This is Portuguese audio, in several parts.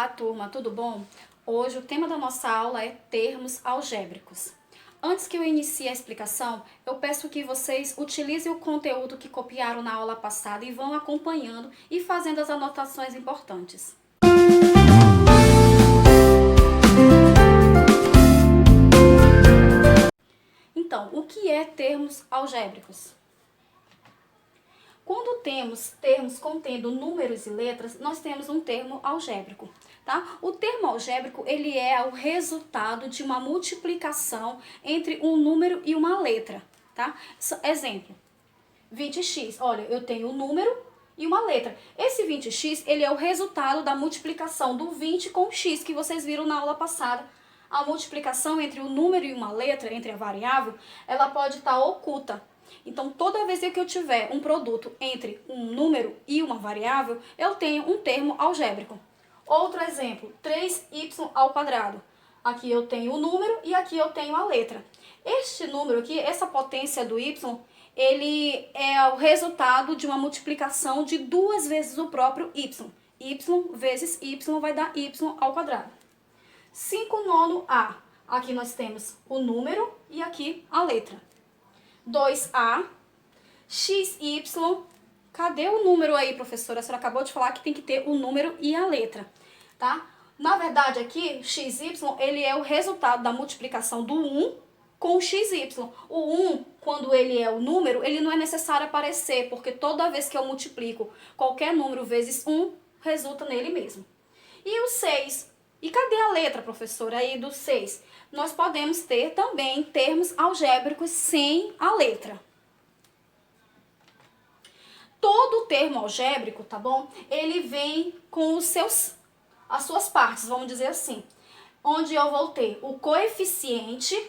Olá, turma, tudo bom? Hoje o tema da nossa aula é termos algébricos. Antes que eu inicie a explicação, eu peço que vocês utilizem o conteúdo que copiaram na aula passada e vão acompanhando e fazendo as anotações importantes. Então, o que é termos algébricos? Quando temos termos contendo números e letras, nós temos um termo algébrico, tá? O termo algébrico, ele é o resultado de uma multiplicação entre um número e uma letra, tá? Exemplo, 20x. Olha, eu tenho um número e uma letra. Esse 20x, ele é o resultado da multiplicação do 20 com o x, que vocês viram na aula passada. A multiplicação entre um número e uma letra, entre a variável, ela pode estar oculta. Então, toda vez que eu tiver um produto entre um número e uma variável, eu tenho um termo algébrico. Outro exemplo, 3y ao quadrado. Aqui eu tenho o número e aqui eu tenho a letra. Este número aqui, essa potência do y, ele é o resultado de uma multiplicação de duas vezes o próprio y. Y vezes y vai dar y ao quadrado. 5 nono a. Aqui nós temos o número e aqui a letra. 2a, xy, cadê o número aí, professora? A senhora acabou de falar que tem que ter o número e a letra, tá? Na verdade aqui, xy, ele é o resultado da multiplicação do 1 com o xy. O 1, quando ele é o número, ele não é necessário aparecer, porque toda vez que eu multiplico qualquer número vezes 1, resulta nele mesmo. E o 6, e cadê a letra, professora, aí do 6? Nós podemos ter também termos algébricos sem a letra. Todo termo algébrico, tá bom? Ele vem com as suas partes, vamos dizer assim. Onde eu vou ter o coeficiente,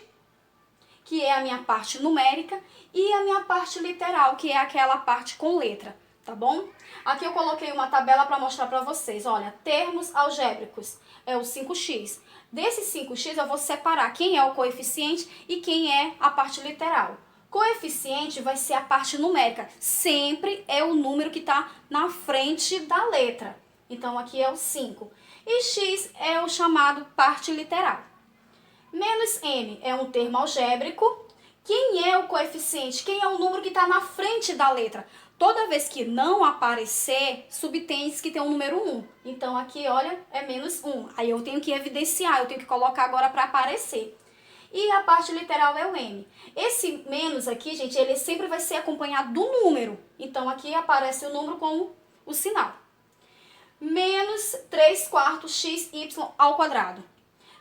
que é a minha parte numérica, e a minha parte literal, que é aquela parte com letra, tá bom? Aqui eu coloquei uma tabela para mostrar para vocês. Olha, termos algébricos é o 5x. Desse 5x eu vou separar quem é o coeficiente e quem é a parte literal. Coeficiente vai ser a parte numérica. Sempre é o número que está na frente da letra. Então aqui é o 5. E x é o chamado parte literal. Menos m é um termo algébrico. Quem é o coeficiente? Quem é o número que está na frente da letra? Toda vez que não aparecer, subtende que tem um número 1. Então, aqui, olha, é menos 1. Aí eu tenho que evidenciar, eu tenho que colocar agora para aparecer. E a parte literal é o m. Esse menos aqui, gente, ele sempre vai ser acompanhado do número. Então, aqui aparece o número com o sinal. Menos 3/4 xy ao quadrado.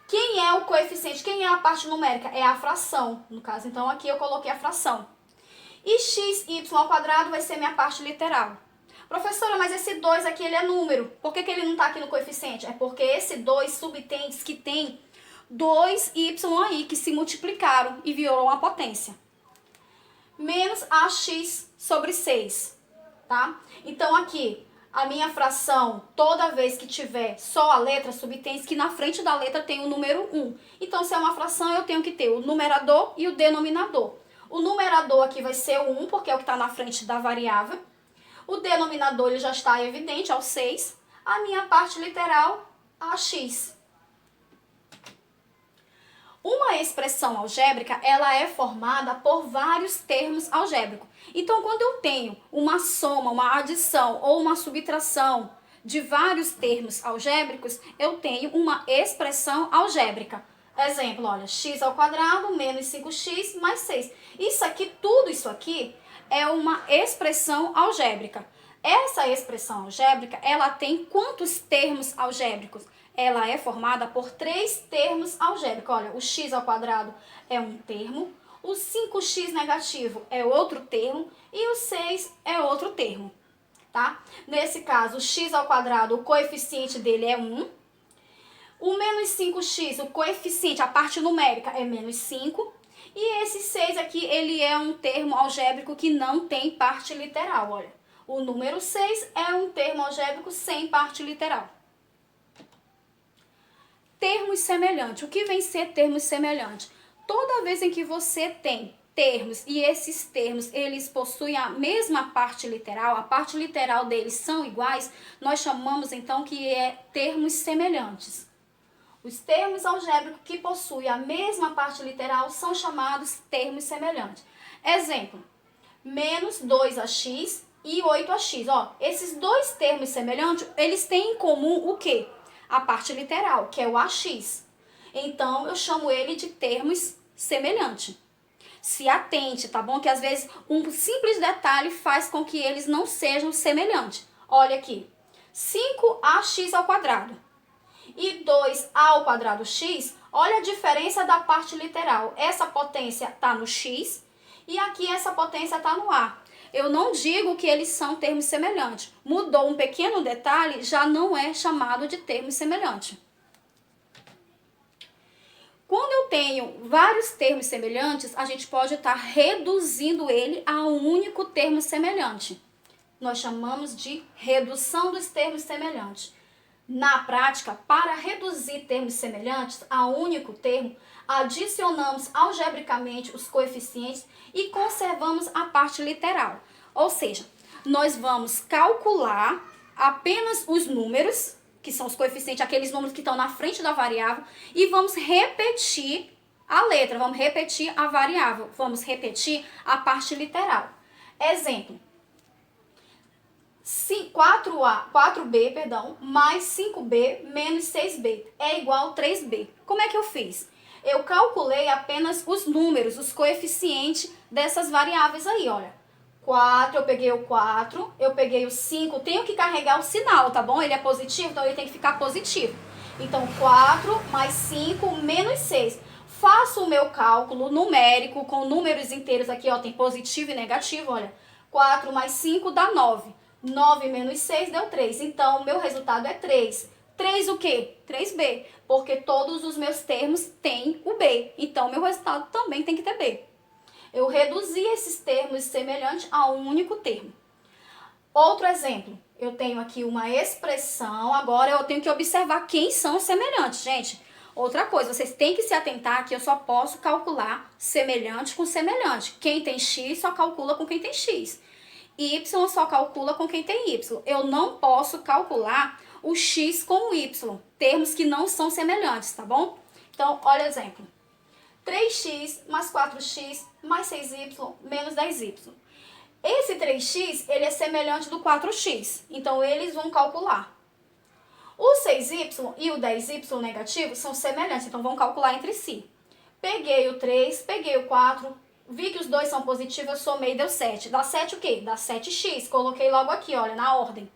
Quem é o coeficiente? Quem é a parte numérica? É a fração, no caso. Então, aqui eu coloquei a fração. E xy ao quadrado vai ser minha parte literal. Professora, mas esse 2 aqui ele é número. Por que ele não está aqui no coeficiente? É porque esse 2 subtende que tem 2y aí que se multiplicaram e virou uma potência. Menos ax sobre 6, tá? Então aqui, a minha fração, toda vez que tiver só a letra, subtende que na frente da letra tem o número 1. Então, se é uma fração, eu tenho que ter o numerador e o denominador. O numerador aqui vai ser o 1, porque é o que está na frente da variável. O denominador ele já está evidente, é o 6. A minha parte literal, a x. Uma expressão algébrica, ela é formada por vários termos algébricos. Então, quando eu tenho uma soma, uma adição ou uma subtração de vários termos algébricos, eu tenho uma expressão algébrica. Exemplo, olha, x ao quadrado menos 5x mais 6. Isso aqui, tudo isso aqui é uma expressão algébrica. Essa expressão algébrica, ela tem quantos termos algébricos? Ela é formada por 3 termos algébricos. Olha, o x ao quadrado é um termo, o 5x negativo é outro termo e o 6 é outro termo, tá? Nesse caso, o x ao quadrado, o coeficiente dele é 1. O menos 5x, o coeficiente, a parte numérica é menos 5. E esse 6 aqui, ele é um termo algébrico que não tem parte literal, olha. O número 6 é um termo algébrico sem parte literal. Termos semelhantes. O que vem ser termos semelhantes? Toda vez em que você tem termos e esses termos, eles possuem a mesma parte literal, a parte literal deles são iguais, nós chamamos então que é termos semelhantes. Os termos algébricos que possuem a mesma parte literal são chamados termos semelhantes. Exemplo, menos 2ax e 8ax. Ó, esses dois termos semelhantes, eles têm em comum o quê? A parte literal, que é o ax. Então, eu chamo ele de termos semelhantes. Se atente, tá bom? Que às vezes um simples detalhe faz com que eles não sejam semelhantes. Olha aqui, 5ax ao quadrado e 2a ao quadrado x, olha a diferença da parte literal. Essa potência está no x e aqui essa potência está no a. Eu não digo que eles são termos semelhantes. Mudou um pequeno detalhe, já não é chamado de termo semelhante. Quando eu tenho vários termos semelhantes, a gente pode estar reduzindo ele a um único termo semelhante. Nós chamamos de redução dos termos semelhantes. Na prática, para reduzir termos semelhantes a um único termo, adicionamos algebricamente os coeficientes e conservamos a parte literal. Ou seja, nós vamos calcular apenas os números, que são os coeficientes, aqueles números que estão na frente da variável, e vamos repetir a letra, vamos repetir a variável, vamos repetir a parte literal. Exemplo, 4b, mais 5b menos 6b é igual a 3b. Como é que eu fiz? Eu calculei apenas os números, os coeficientes dessas variáveis aí, olha. 4, eu peguei o 4, eu peguei o 5, tenho que carregar o sinal, tá bom? Ele é positivo, então ele tem que ficar positivo. Então, 4 mais 5 menos 6. Faço o meu cálculo numérico com números inteiros aqui, ó, tem positivo e negativo, olha. 4 mais 5 dá 9. 9 menos 6 deu 3. Então, o meu resultado é 3. 3 o quê? 3b, porque todos os meus termos têm o b. Então, meu resultado também tem que ter b. Eu reduzi esses termos semelhantes a um único termo. Outro exemplo, eu tenho aqui uma expressão, agora eu tenho que observar quem são os semelhantes, gente. Outra coisa, vocês têm que se atentar que eu só posso calcular semelhante com semelhante. Quem tem x só calcula com quem tem x. Y só calcula com quem tem y. Eu não posso calcular o x com o y, termos que não são semelhantes, tá bom? Então, olha o exemplo. 3x mais 4x mais 6y menos 10y. Esse 3x, ele é semelhante do 4x, então eles vão calcular. O 6y e o 10y negativo são semelhantes, então vão calcular entre si. Peguei o 3, peguei o 4, vi que os dois são positivos, eu somei, deu 7. Dá 7 o quê? Dá 7x, coloquei logo aqui, olha, na ordem.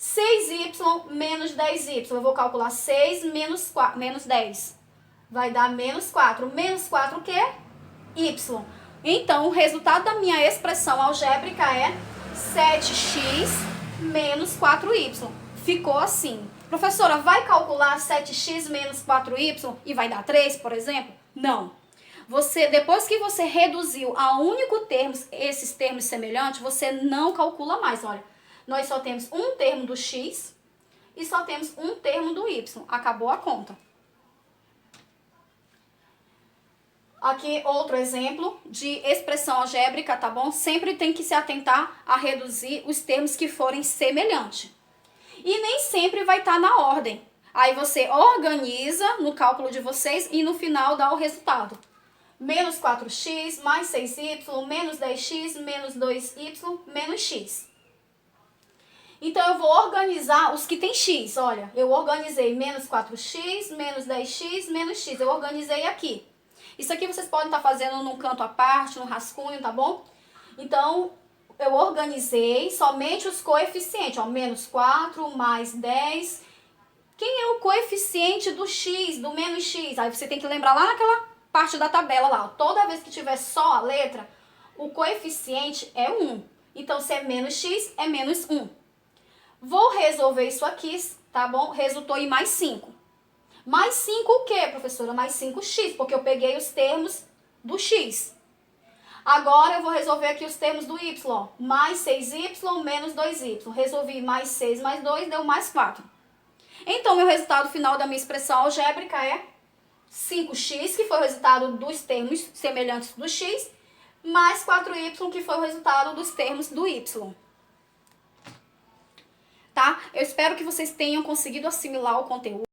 6y menos 10y, eu vou calcular 6 menos 10. Vai dar menos 4. Menos 4 o quê? Y. Então, o resultado da minha expressão algébrica é 7x menos 4y. Ficou assim. Professora, vai calcular 7x menos 4y e vai dar 3, por exemplo? Não. Depois que você reduziu a um único termo, esses termos semelhantes, você não calcula mais. Olha, nós só temos um termo do x e só temos um termo do y. Acabou a conta. Aqui outro exemplo de expressão algébrica, tá bom? Sempre tem que se atentar a reduzir os termos que forem semelhantes. E nem sempre vai estar na ordem. Aí você organiza no cálculo de vocês e no final dá o resultado. Menos 4x, mais 6y, menos 10x, menos 2y, menos x. Então, eu vou organizar os que tem x. Olha, eu organizei menos 4x, menos 10x, menos x. Eu organizei aqui. Isso aqui vocês podem estar fazendo num canto à parte, num rascunho, tá bom? Então, eu organizei somente os coeficientes, ó, menos 4, mais 10. Quem é o coeficiente do x, do menos x? Aí você tem que lembrar lá naquela parte da tabela lá. Ó, toda vez que tiver só a letra, o coeficiente é 1. Então, se é menos x, é menos 1. Vou resolver isso aqui, tá bom? Resultou em mais 5. Mais 5 o quê, professora? Mais 5x, porque eu peguei os termos do x. Agora eu vou resolver aqui os termos do y, ó. Mais 6y menos 2y. Resolvi mais 6 mais 2, deu mais 4. Então, meu resultado final da minha expressão algébrica é 5x, que foi o resultado dos termos semelhantes do x, mais 4y, que foi o resultado dos termos do y. Tá? Eu espero que vocês tenham conseguido assimilar o conteúdo.